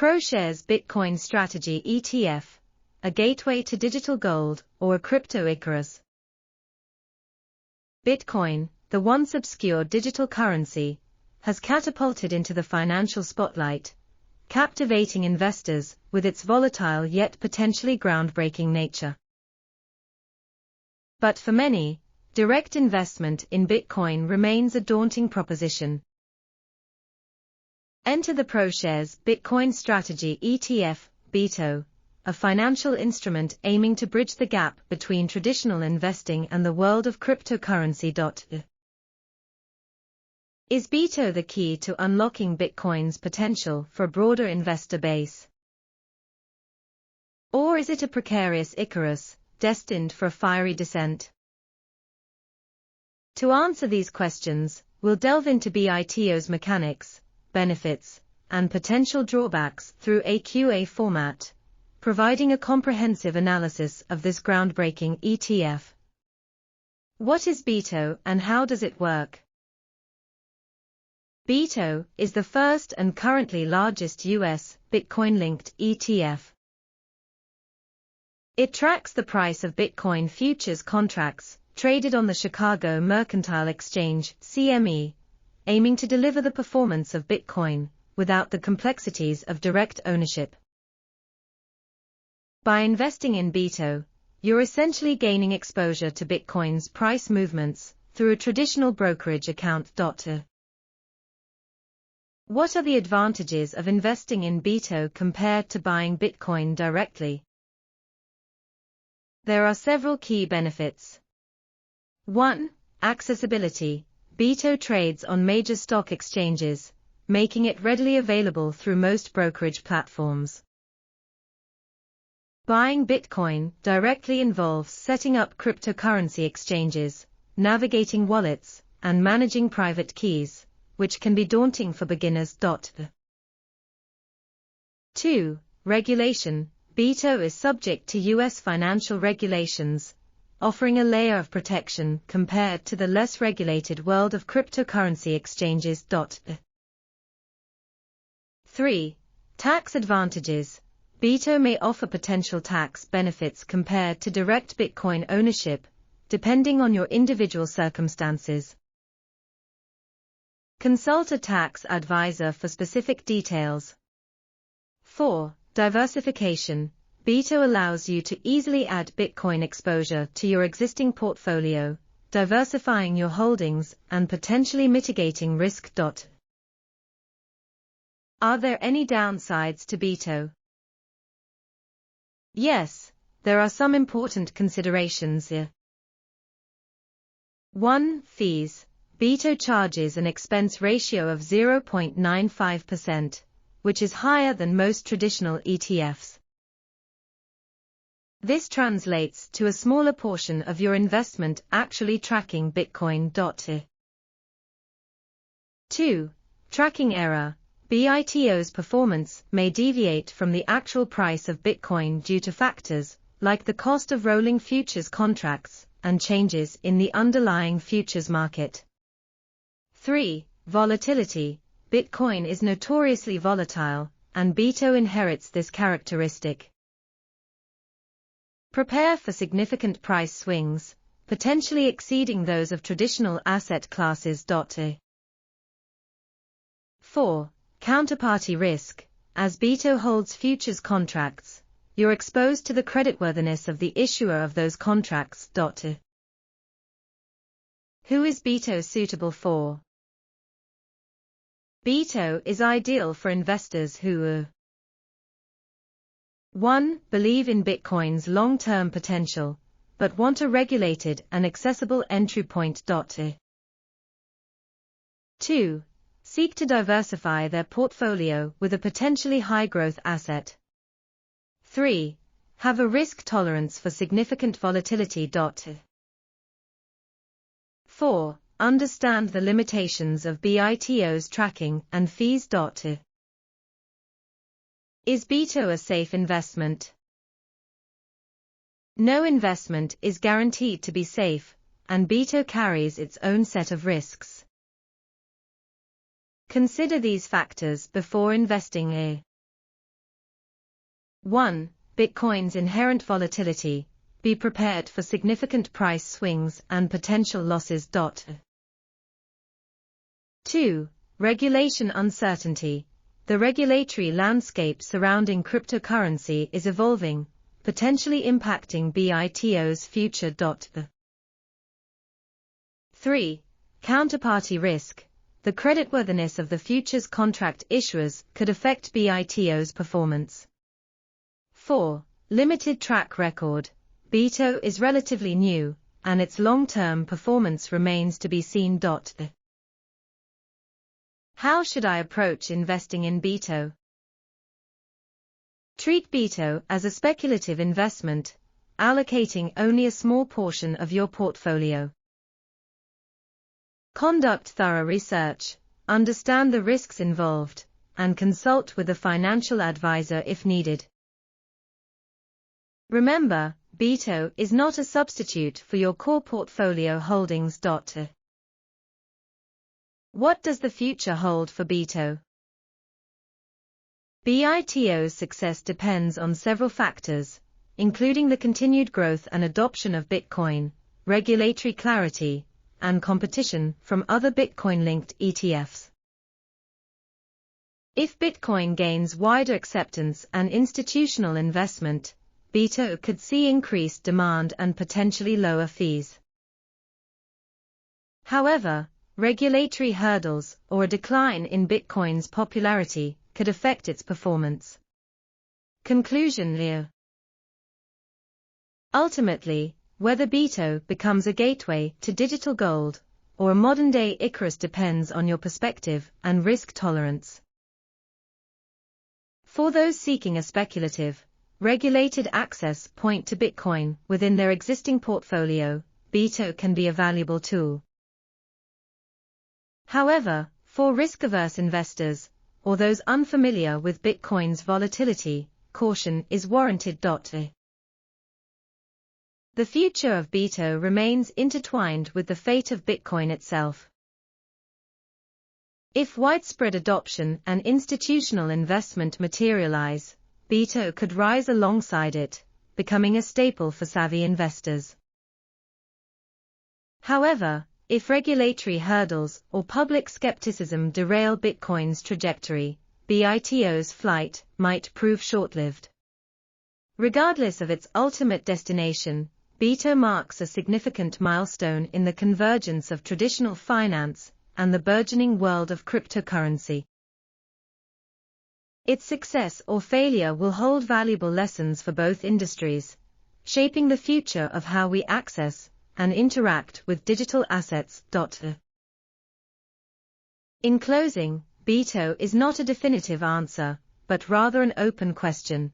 ProShares Bitcoin Strategy ETF, a gateway to digital gold or a crypto Icarus. Bitcoin, the once obscure digital currency, has catapulted into the financial spotlight, captivating investors with its volatile yet potentially groundbreaking nature. But for many, direct investment in Bitcoin remains a daunting proposition. Enter the ProShares Bitcoin Strategy ETF, BITO, a financial instrument aiming to bridge the gap between traditional investing and the world of cryptocurrency. Is BITO the key to unlocking Bitcoin's potential for a broader investor base? Or is it a precarious Icarus, destined for a fiery descent? To answer these questions, we'll delve into BITO's mechanics, benefits, and potential drawbacks through a Q&A format, providing a comprehensive analysis of this groundbreaking ETF. What is BITO and how does it work? BITO is the first and currently largest U.S. Bitcoin-linked ETF. It tracks the price of Bitcoin futures contracts traded on the Chicago Mercantile Exchange (CME), aiming to deliver the performance of Bitcoin without the complexities of direct ownership. By investing in BITO, you're essentially gaining exposure to Bitcoin's price movements through a traditional brokerage account. What are the advantages of investing in BITO compared to buying Bitcoin directly? There are several key benefits. 1. Accessibility. BITO trades on major stock exchanges, making it readily available through most brokerage platforms. Buying Bitcoin directly involves setting up cryptocurrency exchanges, navigating wallets, and managing private keys, which can be daunting for beginners. 2. Regulation. BITO is subject to U.S. financial regulations, offering a layer of protection compared to the less regulated world of cryptocurrency exchanges. 3. Tax advantages. BITO may offer potential tax benefits compared to direct Bitcoin ownership, depending on your individual circumstances. Consult a tax advisor for specific details. 4. Diversification. BITO allows you to easily add Bitcoin exposure to your existing portfolio, diversifying your holdings and potentially mitigating risk. Are there any downsides to BITO? Yes, there are some important considerations here. 1. Fees. BITO charges an expense ratio of 0.95%, which is higher than most traditional ETFs. This translates to a smaller portion of your investment actually tracking Bitcoin. 2. Tracking error. BITO's performance may deviate from the actual price of Bitcoin due to factors like the cost of rolling futures contracts and changes in the underlying futures market. 3. Volatility. Bitcoin is notoriously volatile, and BITO inherits this characteristic. Prepare for significant price swings, potentially exceeding those of traditional asset classes. 4. Counterparty risk. As BITO holds futures contracts, you're exposed to the creditworthiness of the issuer of those contracts. Who is BITO suitable for? BITO is ideal for investors who 1. Believe in Bitcoin's long-term potential, but want a regulated and accessible entry point. 2. Seek to diversify their portfolio with a potentially high-growth asset. 3. Have a risk tolerance for significant volatility. 4. Understand the limitations of BITO's tracking and fees. Is BITO a safe investment? No investment is guaranteed to be safe, and BITO carries its own set of risks. Consider these factors before investing. 1. Bitcoin's inherent volatility. Be prepared for significant price swings and potential losses. 2. Regulation uncertainty. The regulatory landscape surrounding cryptocurrency is evolving, potentially impacting BITO's future. 3. Counterparty risk. The creditworthiness of the futures contract issuers could affect BITO's performance. 4. Limited track record. BITO is relatively new, and its long-term performance remains to be seen. How should I approach investing in BITO? Treat BITO as a speculative investment, allocating only a small portion of your portfolio. Conduct thorough research, understand the risks involved, and consult with a financial advisor if needed. Remember, BITO is not a substitute for your core portfolio holdings. What does the future hold for BITO? BITO's success depends on several factors, including the continued growth and adoption of Bitcoin, regulatory clarity, and competition from other Bitcoin-linked ETFs. If Bitcoin gains wider acceptance and institutional investment, BITO could see increased demand and potentially lower fees. However, regulatory hurdles or a decline in Bitcoin's popularity could affect its performance. Conclusion. Leo. Ultimately, whether BITO becomes a gateway to digital gold or a modern-day Icarus depends on your perspective and risk tolerance. For those seeking a speculative, regulated access point to Bitcoin within their existing portfolio, BITO can be a valuable tool. However, for risk-averse investors, or those unfamiliar with Bitcoin's volatility, caution is warranted. The future of BITO remains intertwined with the fate of Bitcoin itself. If widespread adoption and institutional investment materialize, BITO could rise alongside it, becoming a staple for savvy investors. However, if regulatory hurdles or public skepticism derail Bitcoin's trajectory, BITO's flight might prove short-lived. Regardless of its ultimate destination, BITO marks a significant milestone in the convergence of traditional finance and the burgeoning world of cryptocurrency. Its success or failure will hold valuable lessons for both industries, shaping the future of how we access and interact with digital assets. In closing, BITO is not a definitive answer, but rather an open question.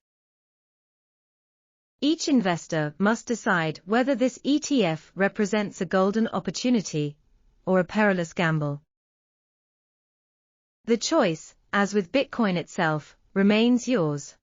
Each investor must decide whether this ETF represents a golden opportunity or a perilous gamble. The choice, as with Bitcoin itself, remains yours.